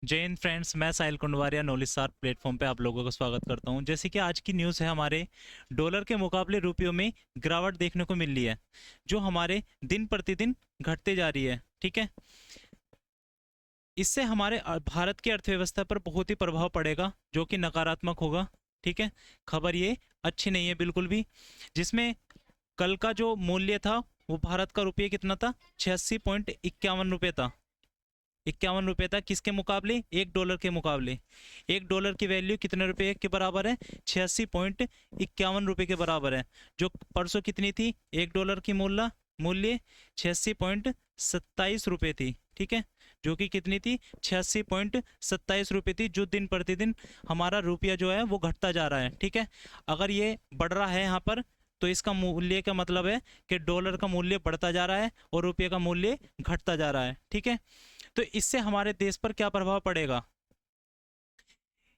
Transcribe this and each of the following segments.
जय हिंद फ्रेंड्स, मैं साहिल कुंडवारिया नॉलेज सार प्लेटफॉर्म पे आप लोगों का स्वागत करता हूं। जैसे कि आज की न्यूज़ है, हमारे डॉलर के मुकाबले रुपयों में गिरावट देखने को मिल रही है, जो हमारे दिन प्रतिदिन घटते जा रही है। ठीक है, इससे हमारे भारत की अर्थव्यवस्था पर बहुत ही प्रभाव पड़ेगा, जो कि नकारात्मक होगा। ठीक है, खबर ये अच्छी नहीं है बिल्कुल भी। जिसमें कल का जो मूल्य था, वो भारत का रुपये कितना था, 86.51 रुपये था। 51 रुपये था, किसके मुकाबले, $1 के मुकाबले। $1 की वैल्यू कितने रुपए के बराबर है, 86.51 रुपये के बराबर है। जो परसों कितनी थी, $1 की मूल्य मूल्य 86.27 रुपये थी। ठीक है, जो कि कितनी थी, 86.27 रुपये थी। जो दिन प्रतिदिन हमारा रुपया जो है वो घटता जा रहा है। ठीक है, अगर ये बढ़ रहा है यहाँ पर, तो इसका मूल्य का मतलब है कि डॉलर का मूल्य बढ़ता जा रहा है और रुपये का मूल्य घटता जा रहा है। ठीक है, तो इससे हमारे देश पर क्या प्रभाव पड़ेगा,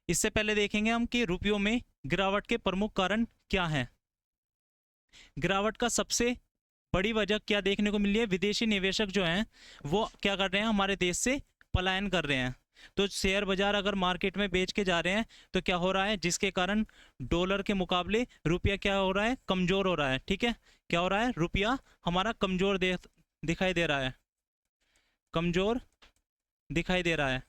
इससे पहले देखेंगे हम कि रुपयों में गिरावट के प्रमुख कारण क्या हैं। गिरावट का सबसे बड़ी वजह क्या देखने को मिल रही है, विदेशी निवेशक जो हैं वो क्या कर रहे हैं, हमारे देश से पलायन कर रहे हैं। तो शेयर बाजार अगर मार्केट में बेच के जा रहे हैं, तो क्या हो रहा है, जिसके कारण डॉलर के मुकाबले रुपया क्या हो रहा है, कमजोर हो रहा है। ठीक है, क्या हो रहा है, रुपया हमारा कमजोर दिखाई दे रहा है, कमजोर दिखाई दे रहा है।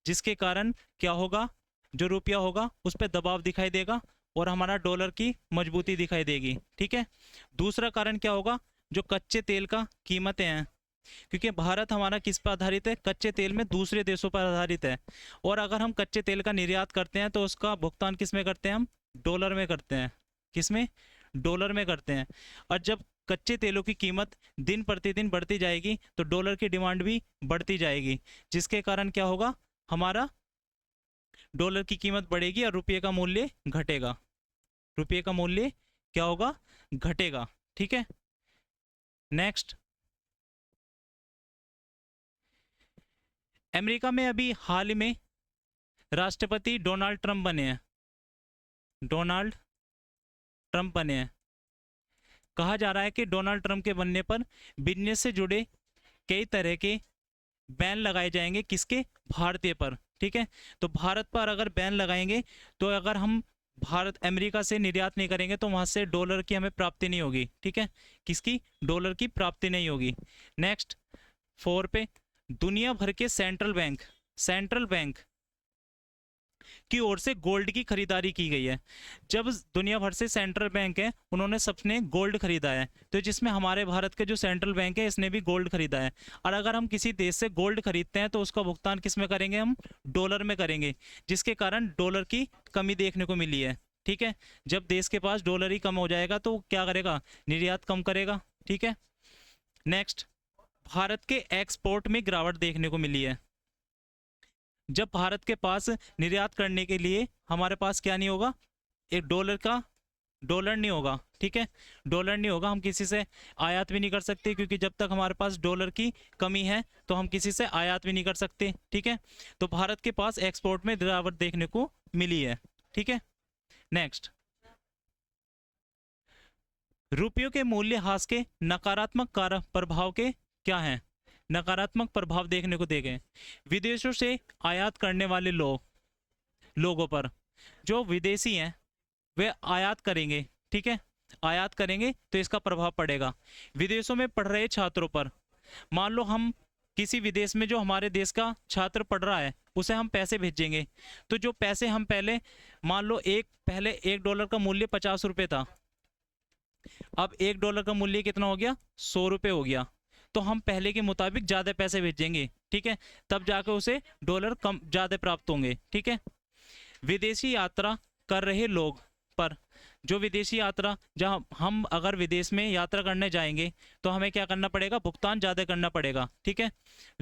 जिसके कारण क्या होगा, जो रुपया होगा उस पर दबाव दिखाई देगा और हमारा डॉलर की मजबूती दिखाई देगी। ठीक है, दूसरा कारण क्या होगा, जो कच्चे तेल का कीमतें हैं, क्योंकि भारत हमारा किस पर आधारित है, कच्चे तेल में दूसरे देशों पर आधारित है। और अगर हम कच्चे तेल का निर्यात करते हैं, तो उसका भुगतान किस में करते हैं, हम डॉलर में करते हैं। किस में, डॉलर में करते हैं। और जब कच्चे तेलों की कीमत दिन प्रतिदिन बढ़ती जाएगी, तो डॉलर की डिमांड भी बढ़ती जाएगी। जिसके कारण क्या होगा, हमारा डॉलर की कीमत बढ़ेगी और रुपये का मूल्य घटेगा। रुपये का मूल्य क्या होगा, घटेगा। ठीक है, नेक्स्ट, अमेरिका में अभी हाल ही में राष्ट्रपति डोनाल्ड ट्रंप बने हैं। डोनाल्ड ट्रंप बने हैं। कहा जा रहा है कि डोनाल्ड ट्रंप के बनने पर बिजनेस से जुड़े कई तरह के बैन लगाए जाएंगे, किसके, भारतीय पर। ठीक है, तो भारत पर अगर बैन लगाएंगे, तो अगर हम भारत अमेरिका से निर्यात नहीं करेंगे, तो वहां से डॉलर की हमें प्राप्ति नहीं होगी। ठीक है, किसकी, डॉलर की प्राप्ति नहीं होगी। नेक्स्ट, 4 पे, दुनिया भर के सेंट्रल बैंक की ओर से गोल्ड की खरीदारी की गई है। जब दुनिया भर से सेंट्रल बैंक है, उन्होंने सबने गोल्ड खरीदा है, तो जिसमें हमारे भारत के जो सेंट्रल बैंक है, इसने भी गोल्ड खरीदा है। और अगर हम किसी देश से गोल्ड खरीदते हैं, तो उसका भुगतान किस में करेंगे, हम डॉलर में करेंगे। जिसके कारण डॉलर की कमी देखने को मिली है। ठीक है, जब देश के पास डॉलर ही कम हो जाएगा, तो क्या करेगा, निर्यात कम करेगा। ठीक है, नेक्स्ट, भारत के एक्सपोर्ट में गिरावट देखने को मिली है। जब भारत के पास निर्यात करने के लिए हमारे पास क्या नहीं होगा, एक डॉलर नहीं होगा। ठीक है, डॉलर नहीं होगा, हम किसी से आयात भी नहीं कर सकते, क्योंकि जब तक हमारे पास डॉलर की कमी है, तो हम किसी से आयात भी नहीं कर सकते। ठीक है, तो भारत के पास एक्सपोर्ट में गिरावट देखने को मिली है। ठीक है, नेक्स्ट, रुपयों के मूल्य ह्रास के नकारात्मक प्रभाव के क्या हैं। नकारात्मक प्रभाव देखने को देखे, विदेशों से आयात करने वाले लोगों पर, जो विदेशी हैं वे आयात करेंगे। ठीक है, आयात करेंगे तो इसका प्रभाव पड़ेगा विदेशों में पढ़ रहे छात्रों पर। मान लो हम किसी विदेश में जो हमारे देश का छात्र पढ़ रहा है, उसे हम पैसे भेजेंगे, तो जो पैसे हम पहले, मान लो पहले $1 का मूल्य 50 रुपये था, अब $1 का मूल्य कितना हो गया, 100 रुपये हो गया। तो हम पहले के मुताबिक ज़्यादा पैसे भेजेंगे। ठीक है, तब जाकर उसे डॉलर कम ज़्यादा प्राप्त होंगे। ठीक है, विदेशी यात्रा कर रहे लोग पर, जो विदेशी यात्रा, जहाँ हम अगर विदेश में यात्रा करने जाएंगे, तो हमें क्या करना पड़ेगा, भुगतान ज़्यादा करना पड़ेगा। ठीक है,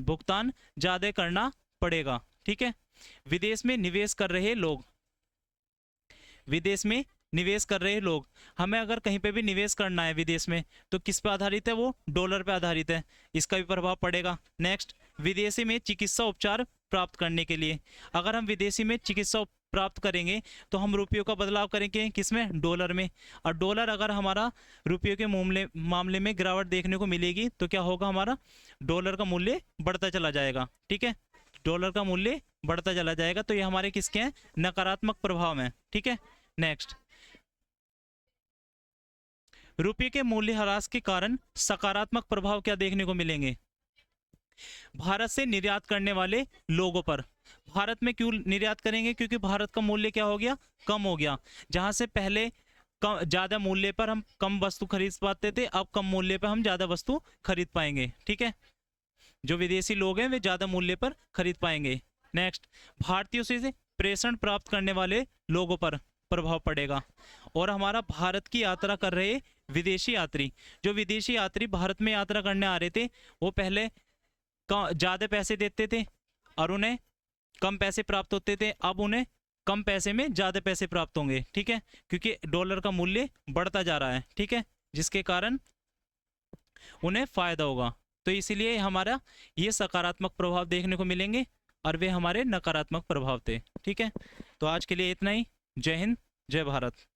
भुगतान ज़्यादा करना पड़ेगा। ठीक है, विदेश में निवेश कर रहे लोग, विदेश में निवेश कर रहे लोग, हमें अगर कहीं पे भी निवेश करना है विदेश में, तो किस पे आधारित है, वो डॉलर पे आधारित है, इसका भी प्रभाव पड़ेगा। नेक्स्ट, विदेशी में चिकित्सा उपचार प्राप्त करने के लिए, अगर हम विदेशी में चिकित्सा प्राप्त करेंगे, तो हम रुपयों का बदलाव करेंगे किसमें, डॉलर में। और डॉलर अगर हमारा रुपयों के मामले में गिरावट देखने को मिलेगी, तो क्या होगा, हमारा डॉलर का मूल्य बढ़ता चला जाएगा। ठीक है, डॉलर का मूल्य बढ़ता चला जाएगा। तो ये हमारे किसके हैं, नकारात्मक प्रभाव हैं। ठीक है, नेक्स्ट, रुपये के मूल्य ह्रास के कारण सकारात्मक प्रभाव क्या देखने को मिलेंगे। भारत से निर्यात करने वाले लोगों पर, भारत में क्यों निर्यात करेंगे, क्योंकि भारत का मूल्य क्या हो गया, कम हो गया। जहां से पहले कम ज्यादा मूल्य पर हम कम वस्तु खरीद पाते थे, अब कम मूल्य पर हम ज्यादा वस्तु खरीद पाएंगे। ठीक है, जो विदेशी लोग हैं वे ज्यादा मूल्य पर खरीद पाएंगे। नेक्स्ट, भारतीयों से प्रेषण प्राप्त करने वाले लोगों पर प्रभाव पड़ेगा। और हमारा भारत की यात्रा कर रहे विदेशी यात्री, जो विदेशी यात्री भारत में यात्रा करने आ रहे थे, वो पहले ज्यादा पैसे देते थे और उन्हें कम पैसे प्राप्त होते थे, अब उन्हें कम पैसे में ज्यादा पैसे प्राप्त होंगे। ठीक है, क्योंकि डॉलर का मूल्य बढ़ता जा रहा है। ठीक है, जिसके कारण उन्हें फायदा होगा। तो इसीलिए हमारा ये सकारात्मक प्रभाव देखने को मिलेंगे और वे हमारे नकारात्मक प्रभाव थे। ठीक है, तो आज के लिए इतना ही। जय हिंद, जय भारत।